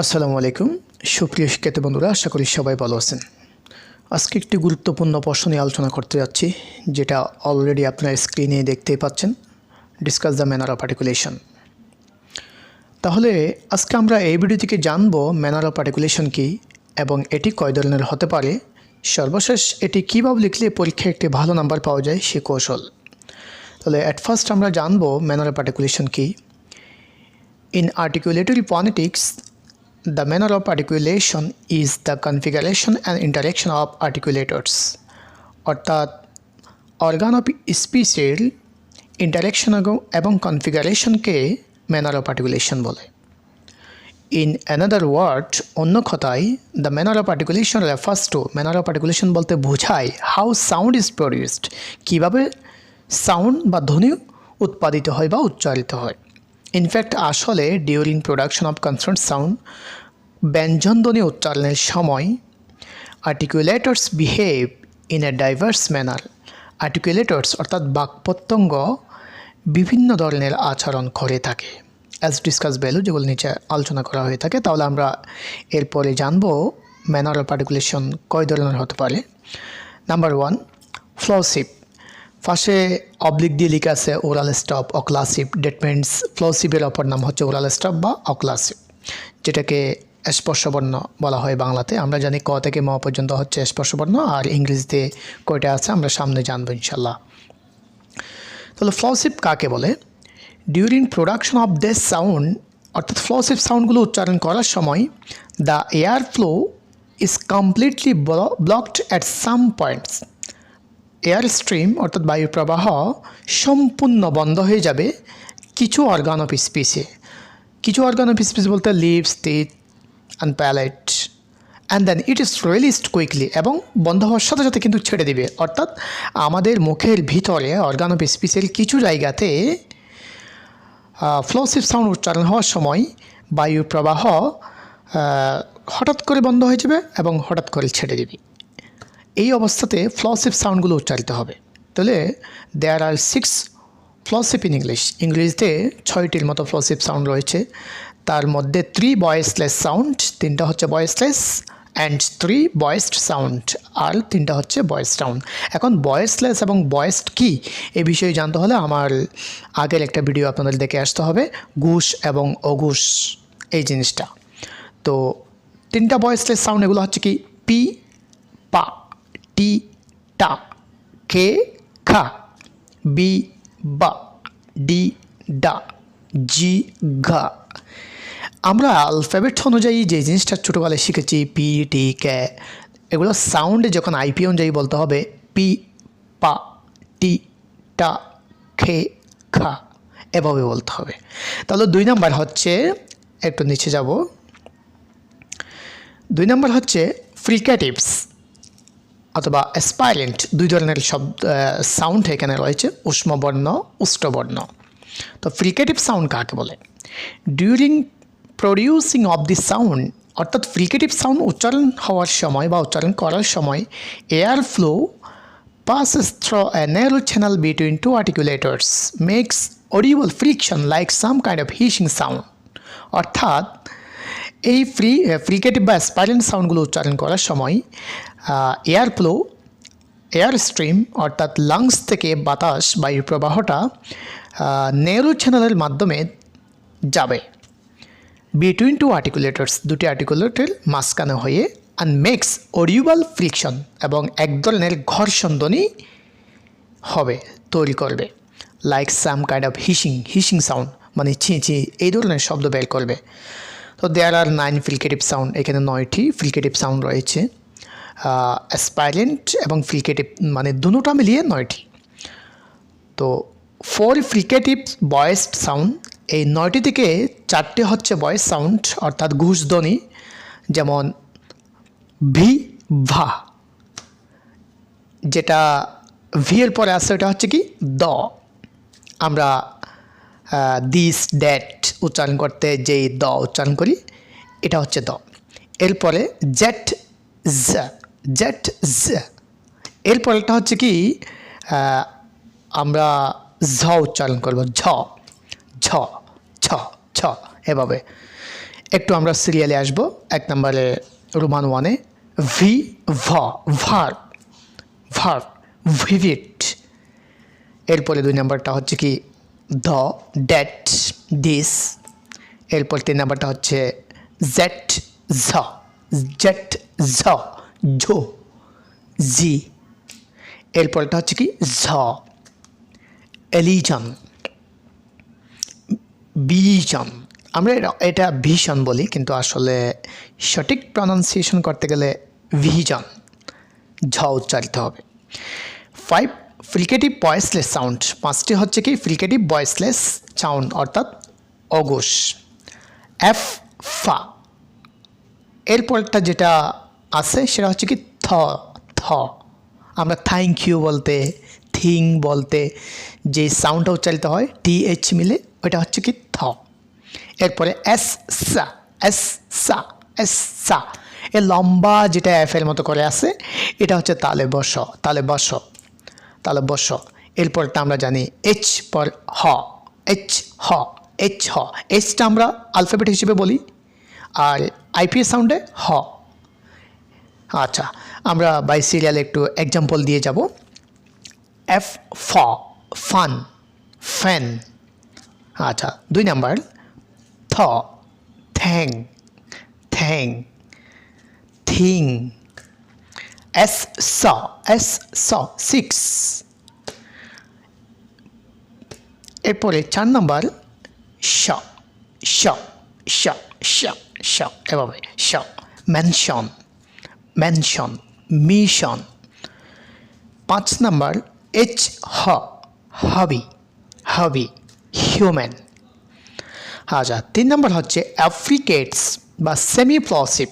আসসালামু আলাইকুম সুপ্রিয় শিক্ষার্থী বন্ধুরা, আশা করি সবাই ভালো আছেন। আজকে একটি গুরুত্বপূর্ণ প্রশ্ন নিয়ে আলোচনা করতে যাচ্ছি, যেটা অলরেডি আপনারা স্ক্রিনে দেখতেই পাচ্ছেন। Discuss the manner of articulation. তাহলে আজকে আমরা এই ভিডিও থেকে জানবো ম্যানার অফ আর্টিকুলেশন কী এবং এটি কয় ধরনের হতে পারে, সর্বশেষ এটি কীভাবে লিখলে পরীক্ষায় একটি ভালো নাম্বার পাওয়া যায় সে কৌশল। তাহলে অ্যাট ফার্স্ট আমরা জানবো ম্যানার অফ আর্টিকুলেশন কী। In articulatory phonetics, the manner of articulation is the configuration and interaction of articulators অর্থাৎ অর্গান অফ স্পিচের ইন্টারেকশন এবং কনফিগারেশনকে ম্যানার অফ আর্টিকুলেশন বলে। ইন অ্যানাদার ওয়ার্ড, অন্য কথায়, the manner of articulation refers to, manner of articulation বলতে বোঝায় how sound is produced, কীভাবে সাউন্ড বা ধ্বনি উৎপাদিত হয় বা উচ্চারিত হয়। ইনফ্যাক্ট আসলে during production of concern sound, ব্যঞ্জনধ্বনি উচ্চারণের সময় articulators behave in a diverse manner. Articulators অর্থাৎ বাকপ্রত্যঙ্গ বিভিন্ন ধরনের আচরণ করে থাকে। অ্যাজ ডিসকাস ভ্যালু, যেগুলো নিচে আলোচনা করা হয়ে থাকে। তাহলে আমরা এরপরে জানবো ম্যানার অফ আর্টিকুলেশন কয় ধরনের হতে পারে। নাম্বার 1, ফ্লোসিভ। ফার্স্টে অবলিক দিয়ে লিখে আছে ওরাল স্টপ, অক্লাসিভ। ডেট মিনস ফ্লোসিভের অপর নাম হচ্ছে ওরাল স্টপ বা অক্লাসিভ, যেটাকে স্পর্শবর্ণ বলা হয় বাংলাতে। আমরা জানি ক থেকে ম পর্যন্ত হচ্ছে স্পর্শবর্ণ, আর ইংরেজিতে কয়টা আছে আমরা সামনে জানবো ইনশাল্লাহ। তাহলে ফ্লোসিভ কাকে বলে? During production of this sound, অর্থাৎ ফ্লোসিভ সাউন্ডগুলো উচ্চারণ করার সময় the air flow is completely blocked at some points. Air stream অর্থাৎ বায়ু প্রবাহ সম্পূর্ণ বন্ধ হয়ে যাবে কিছু অর্গান অফ স্পিচে। কিছু অর্গান অফ স্পিচ বলতে lips, teeth and palate, and then it is released quickly, এবং বন্ধ হওয়ার সাথে সাথে কিন্তু ছেড়ে দিবে। অর্থাৎ আমাদের মুখের ভিতরে অর্গান অফ স্পিচের কিছু জায়গাতে ফ্লোসিভ সাউন্ড উচ্চারণ হওয়ার সময় বায়ু প্রবাহ হঠাৎ করে বন্ধ হয়ে যাবে এবং হঠাৎ করে ছেড়ে দিবে। এই অবস্থাতে ফ্লোসিভ সাউন্ডগুলো উচ্চারিত হবে। তাহলে দেয়ার আর 6 ফ্লোসিভ ইন ইংলিশ। ইংরেজিতে 6টির মতো ফ্লোসিভ সাউন্ড রয়েছে। তার মধ্যে 3 ভয়েসলেস সাউন্ড, 3টা হচ্ছে ভয়েসলেস, অ্যান্ড 3 ভয়েসড সাউন্ড, আর 3টা হচ্ছে ভয়েস সাউন্ড। এখন ভয়েসলেস এবং ভয়েসড কি এই বিষয়ে জানতে হলে আমার আগের একটা ভিডিও আপনাদের দেখে আসতে হবে, ঘুষ এবং অঘুষ এই জিনিসটা। তো 3টা ভয়েসলেস সাউন্ড এগুলো হচ্ছে কি, পি, পা, টি, টা, কে, খা, বি, বা, ডি, ডা, জি, ঘা। আমরা অ্যালফাবেট অনুযায়ী যে জিনিসটা ছোটোবেলায় শিখেছি, পি, টি, কে, এগুলো সাউন্ডে যখন আইপি অনুযায়ী বলতে হবে পি, পা, টি, টা, খে, খা, এভাবে বলতে হবে। তাহলে 2 নাম্বার হচ্ছে, একটু নিচে যাব, 2 নাম্বার হচ্ছে ফ্রিকেটিভস অথবা অ্যাসপাইরেন্ট। 2 ধরনের সাউন্ড এখানে রয়েছে, উষ্মবর্ণ, উষ্টবর্ণ। তো ফ্রিকেটিভ সাউন্ড কাকে বলে? During producing of the sound, অর্থাৎ ফ্রিকেটিভ সাউন্ড উচ্চারণ হওয়ার সময় বা উচ্চারণ করার সময় air flow passes through a narrow channel between 2 articulators, makes audible friction like some kind of hissing sound. অর্থাৎ এই ফ্রিকেটিভ বা অ্যাসপাইরেন্ট সাউন্ডগুলো উচ্চারণ করার সময় এয়ার ফ্লো, এয়ার স্ট্রিম অর্থাৎ লাংস থেকে বাতাস, বায়ু প্রবাহটা নেরো চ্যানেলের মাধ্যমে যাবে বিটুইন 2 আর্টিকুলেটরস, 2টি আর্টিকুলেটর মাঝখানে হয়ে, অ্যান্ড মেক্স অডিবল ফ্রিকশন, এবং এক ধরনের ঘর্ষণ ধ্বনি হবে, তৈরি করবে, like some kind of hissing sound, মানে ছি ছি এই ধরনের শব্দ বের করবে। তো দেয়ার আর 9 ফ্রিকেটিভ সাউন্ড, এখানে 9টি ফ্রিকেটিভ সাউন্ড রয়েছে। অ্যাসপাইরেন্ট এবং ফ্রিকেটিভ মানে দুটোটা মিলিয়ে 9টি। তো 4 ফ্রিকেটিভ ভয়েসড সাউন্ড, এই 9টি থেকে 4টি হচ্ছে ভয়েস সাউন্ড অর্থাৎ ঘুষ ধ্বনি, যেমন ভি, ভা, যেটা ভি এর পরে আসছে ওটা হচ্ছে কি দ। আমরা দিস, দ্যাট উচ্চারণ করতে যেই দ উচ্চারণ করি এটা হচ্ছে দ। এরপরে জেট, জ, জেট, জ। এরপরেটা হচ্ছে কি আমরা ঝ উচ্চারণ করব, ঝ, ঝ, ছ, ছ, এভাবে। একটু আমরা সিরিয়ালে আসব। 1 নম্বরে রোমান 1-এ ভি ভার্ব ভার্ব ভিভিড। এরপরে 2 নম্বরটা হচ্ছে কি দ্য ড্যাট দিস। এরপর 3 নম্বরটা হচ্ছে জেট জেট ঝো জি। এরপরটা হচ্ছে কি ঝ এলিজন বিজন। আমরা এটা ভীষণ বলি, কিন্তু আসলে সঠিক প্রনাউন্সিয়েশন করতে গেলে ভিজন ঝ উচ্চারিত হবে। 5 ফ্রিকেটিভ ভয়েসলেস সাউন্ড। 5টি হচ্ছে কি ফ্রিকেটিভ ভয়েসলেস সাউন্ড অর্থাৎ অঘোষ। এফ ফা। এরপরটা যেটা আছে সেটা হচ্ছে কি থ থ। আমরা থ্যাংক ইউ বলতে থিং বলতে যে সাউন্ডটা উচ্চারিত হয় টিএইচ মিলে ওইটা হচ্ছে কি থ। এরপরে এস সা এস সা এস সা। এ লম্বা যেটা এফের মতো করে আছে এটা হচ্ছে তালে বস তালে বস তালে বস। এরপরটা আমরা জানি এইচ পর হ এইচ হ এইচ হ। এইচটা আমরা আলফাবেট হিসেবে বলি আর আইপিএস সাউন্ডে হ। আচ্ছা, আমরা বাই সিরিয়াল একটু এক্সাম্পল দিয়ে যাব। এফ ফ ফান ফ্যান। আচ্ছা, 2 নাম্বার থ থ্যাং থ্যাং থিং। এস স 6। এরপরে 4 নাম্বার শ শ শ শ শ এভাবে শ mansion mansion mission. 5 number H হ হবি হবি হিউম্যান। আচ্ছা, 3 নাম্বার হচ্ছে অ্যাফ্রিকেটস বা সেমি প্লসিভ।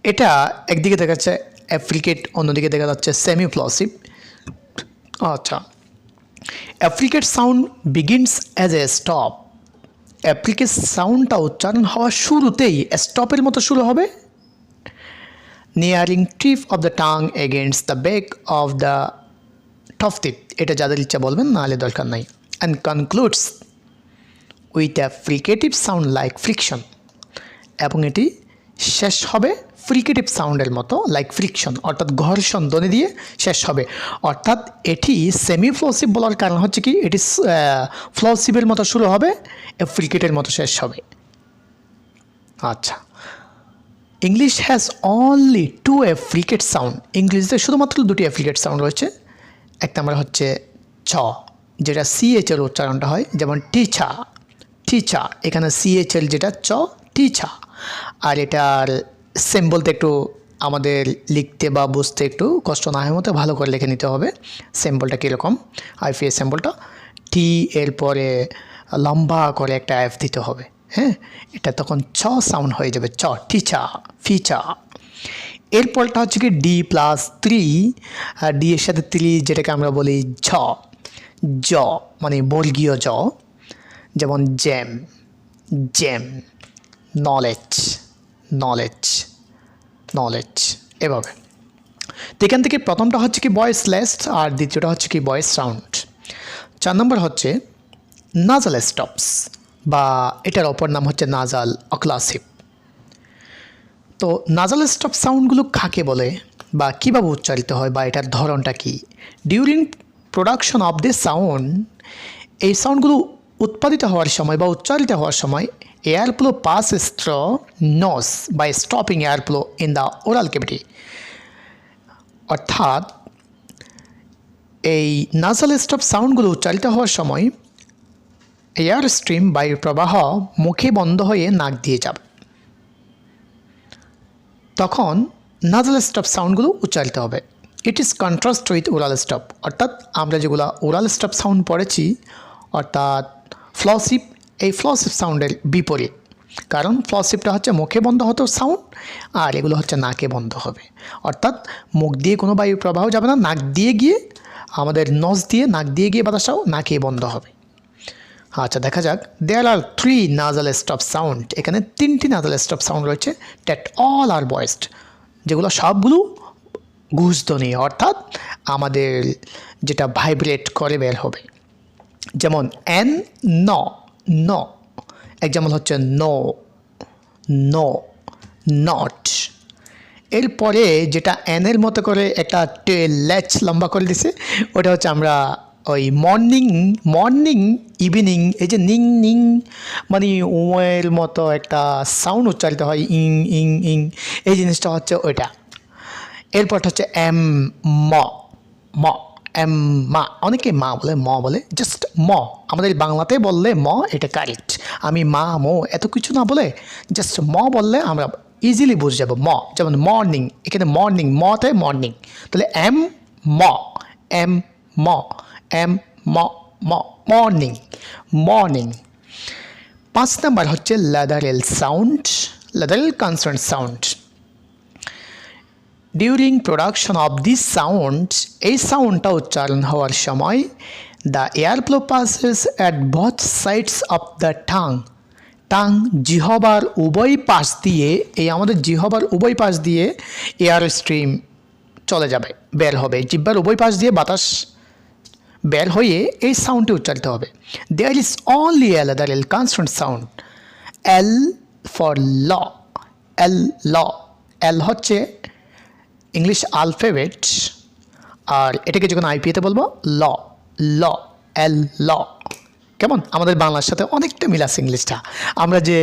এটা একদিকে দেখা যাচ্ছে অ্যাফ্রিকেট, অন্যদিকে দেখা যাচ্ছে সেমি প্লসিভ। আচ্ছা, affricate sound begins as a stop. Affricate সাউন্ডটা উচ্চারণ হওয়ার শুরুতেই স্টপের মতো শুরু হবে। Nearing tip of the tongue against the back of the top tip. এটা যাদের ইচ্ছা বলবেন, নাহলে দরকার নাই। And concludes with a fricative sound like friction. এবং এটি শেষ হবে ফ্রিকেটিভ সাউন্ডের মতো লাইক ফ্রিকশন অর্থাৎ ঘর্ষণ ধ্বনি দিয়ে শেষ হবে। অর্থাৎ এটি সেমি ফ্লোসিভ বলার কারণ হচ্ছে কি এটি ফ্লোসিভের মতো শুরু হবে, ফ্রিকেটের মতো শেষ হবে। আচ্ছা, ইংলিশ হ্যাজ অনলি 2 অ্যাফ্রিকেট সাউন্ড। ইংলিশে শুধুমাত্র 2টি অ্যাফ্রিকেট সাউন্ড রয়েছে। 1 নম্বর হচ্ছে চ, যেটা সিএচ এর উচ্চারণটা হয়, যেমন টিচা টিচা। এখানে সিএচ এর যেটা চ টিচা। আর এটার সিম্বলতে একটু আমাদের লিখতে বা বুঝতে একটু কষ্ট না হয় মতো ভালো করে লিখে নিতে হবে। সিম্বলটা কীরকম, আইপিএস সিম্বলটা টি এর পরে লম্বা করে একটা এফ দিতে হবে। হ্যাঁ, এটা তখন চ সাউন্ড হয়ে যাবে, চ টিচা ফিচা। এরপরটা হচ্ছে কি ডি প্লাস 3, ডি এর সাথে 3 যেটাকে আমরা বলি ঝ জ মানে বর্গীয় জ, যেমন jam jam knowledge knowledge knowledge এভাবে। তো এখান থেকে প্রথমটা হচ্ছে কি ভয়েসলেস আর দ্বিতীয়টা হচ্ছে কি ভয়েস সাউন্ড। 4 নম্বর হচ্ছে নাজাল স্টপস বা এটার অপর নাম হচ্ছে নাজাল অক্লাসিভ। তো নাজাল স্টপ সাউন্ডগুলো কাকে বলে বা কীভাবে উচ্চারিত হয় বা এটার ধরনটা কী? During production of this sound, এই সাউন্ডগুলো উৎপাদিত হওয়ার সময় বা উচ্চারিত হওয়ার সময় air flow pass through nose by stopping air flow in the oral cavity. অর্থাৎ এই নাজাল স্টপ সাউন্ডগুলো উচ্চারিত হওয়ার সময় এয়ার স্ট্রিম বায়ুর প্রবাহ মুখে বন্ধ হয়ে নাক দিয়ে যাবে, তখন নাজাল স্টপ সাউন্ডগুলো উচ্চারিত হবে। It is contrast with oral stop. অর্থাৎ আমরা যেগুলো ওরাল স্টপ সাউন্ড পড়েছি অর্থাৎ ফ্লসিভ, এই ফ্লসিভ সাউন্ডের বিপরীত। কারণ ফ্লসিভটা হচ্ছে মুখে বন্ধ হতো সাউন্ড আর এগুলো হচ্ছে নাকে বন্ধ হবে। অর্থাৎ মুখ দিয়ে কোনো বায়ু প্রবাহ যাবে না, নাক দিয়ে গিয়ে আমাদের নস দিয়ে নাক দিয়ে গিয়ে বাতাসটাও নাকে বন্ধ হবে। আচ্ছা, দেখা যাক। দেয়ার আর 3 নাজাল স্টপ সাউন্ড। এখানে 3টি নাজাল স্টপ সাউন্ড রয়েছে দ্যাট অল আর ভয়েসড, যেগুলো সবগুলো ঘুষধ্বনি অর্থাৎ আমাদের যেটা ভাইব্রেট করে বের হবে। যেমন এন ন ন, এক্সাম্পল হচ্ছে নো নো, নট। এরপরে যেটা এনের মতো করে একটা লেচ লম্বা করে দিছে, ওটা হচ্ছে আমরা ওই মর্নিং ইভিনিং, এই যে নিং নিং মানে ওয়ের মতো একটা সাউন্ড উচ্চারিত হয়, ইং ইং ইং, এই জিনিসটা হচ্ছে ওইটা। এরপরটা হচ্ছে এম, ম, ম, এম, মা। অনেকে মা বলে, ম বলে, জাস্ট ম। আমাদের বাংলাতে বললে ম, এটা কারেক্ট। আমি মা, মো এত কিছু না বলে জাস্ট ম বললে আমরা ইজিলি বুঝে যাব। ম, যেমন মর্নিং, এখানে মর্নিং, মতে মর্নিং, তাহলে এম, ম, এম, ম, এম, ম, ম, মর্নিং, মর্নিং। 5 নাম্বার হচ্ছে lateral sound, lateral consonant sound. During production of this sound, এই সাউন্ডটা উচ্চারণ হওয়ার সময় the air flow passes at both sides of the tongue, tongue জিহবার উভয় পাশ দিয়ে, এই আমাদের জিহবার উভয় পাশ দিয়ে এয়ার স্ট্রিম চলে যাবে, বের হবে, জিহ্বার উভয় পাশ দিয়ে বাতাস বের হয়ে এই সাউন্ডটি উচ্চারিত হবে। There is only a lateral consonant sound, L for ল, এল, ল, এল হচ্ছে ইংলিশ আলফাবেট, আর এটাকে যখন আইপিএতে বলবো ল, ল, এল, ল। কেমন আমাদের বাংলার সাথে অনেকটা মিল আছে ইংলিশটা। আমরা যে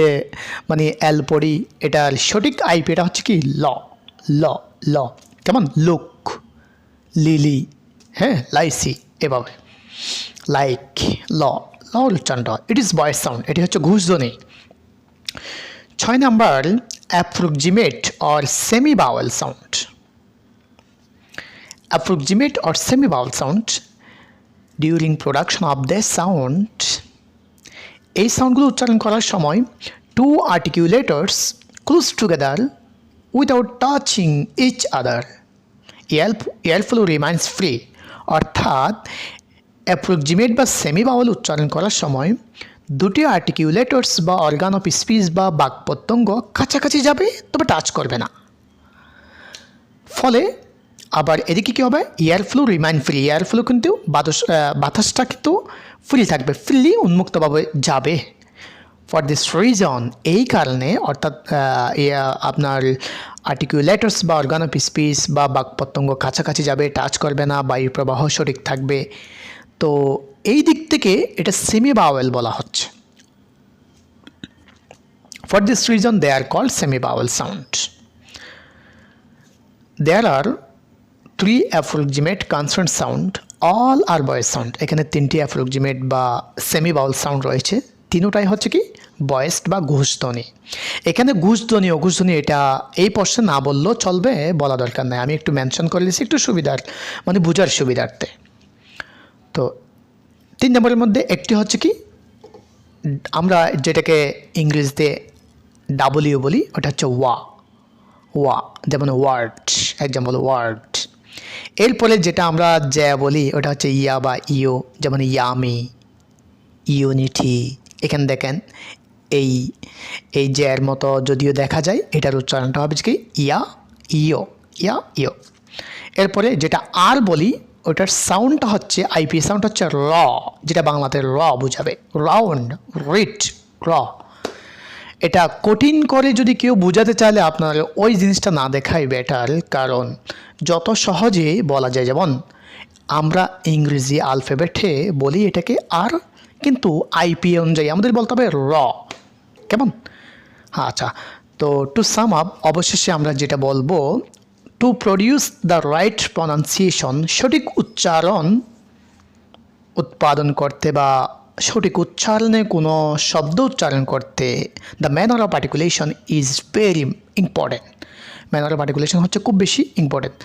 মানে এল পড়ি, এটার সঠিক আইপিএটা হচ্ছে কি ল, ল, ল। কেমন লুক, লিলি, হ্যাঁ, লাইসি, এভাবে লাইক, ল, ল উচ্চারণটা। ইট ইজ ভয়েস সাউন্ড, এটি হচ্ছে ঘুষধ্বনি। 6 number approximate or semi vowel sound, approximate or semi-vowel sound during production of the sound, এই সাউন্ডগুলো উচ্চারণ করার সময় two articulators close together without touching each other, air flow remains free. অর্থাৎ approximate বা semi vowel উচ্চারণ করার সময় দুটি আর্টিকুলেটরস বা অর্গান অফ স্পিচ বা বাক প্রত্যঙ্গ কাছাকাছি যাবে, তবে টাচ করবে না। ফলে আবার এদিকে কী হবে, air flow remain free, air flow কিন্তু বাতাসটা কিন্তু ফ্রি থাকবে, ফ্রিলি উন্মুক্তভাবে যাবে। ফর দিস রিজন, এই কারণে, অর্থাৎ আপনার আর্টিকুলেটরস বা অর্গান অফ স্পিচ বা বাক প্রত্যঙ্গ কাছাকাছি যাবে, টাচ করবে না, বায়ু প্রবাহ সঠিক থাকবে। তো এই দিক থেকে এটা সেমি বাওয়েল বলা হচ্ছে। For this reason they are called semi vowel sound. There are 3 approximate consonant sound, all are voice sound. এখানে 3টি approximate বা সেমি বাউল সাউন্ড রয়েছে, তিনটাই হচ্ছে কি ভয়েসড বা ঘোষধ্বনি। এখানে ঘোষধ্বনি ও ঘোষধ্বনি এটা এই প্রশ্নে না বললেও চলবে, বলা দরকার নাই, আমি একটু মেনশন করে দিয়েছি একটু সুবিধার মানে বোঝার সুবিধার্থে। তো 3 নম্বরের মধ্যে একটি হচ্ছে কি আমরা যেটাকে ইংরেজিতে ডাব্লিউ বলি, ওটা হচ্ছে ওয়া, ওয়া, যেমন ওয়ার্ড, এক্সাম্পল ওয়ার্ড। এরপরে যেটা আমরা জ্যা বলি ওটা হচ্ছে ইয়া বা ইও, যেমন ইয়ামি, ইউনিটি। এখানে দেখেন এই এই জ্যার মতো যদিও দেখা যায়, এটার উচ্চারণটা হবে কি ইয়া, ইও, ইয়া, ইও। এরপরে যেটা আর বলি ওটার সাউন্ডটা হচ্ছে আইপি সাউন্ড হচ্ছে র, যেটা বাংলাতে র বোঝাবে, রাউন্ড, রিট, র। এটা কঠিন করে যদি কেউ বোঝাতে চাইলে আপনার ওই জিনিসটা না দেখাই বেটার, কারণ যত সহজে বলা যায়, যেমন আমরা ইংরেজি আলফাবেটে বলি এটাকে আর, কিন্তু আইপি অনুযায়ী আমাদের বলতে হবে র। কেমন? আচ্ছা, তো টু সাম আপ, অবশেষে আমরা যেটা বলবো, to produce the right pronunciation, সঠিক উচ্চারণ উৎপাদন করতে বা সঠিক উচ্চারণে কোনো শব্দ উচ্চারণ করতে, the manner of articulation is very important. Manner of articulation হচ্ছে খুব বেশি ইম্পর্টেন্ট।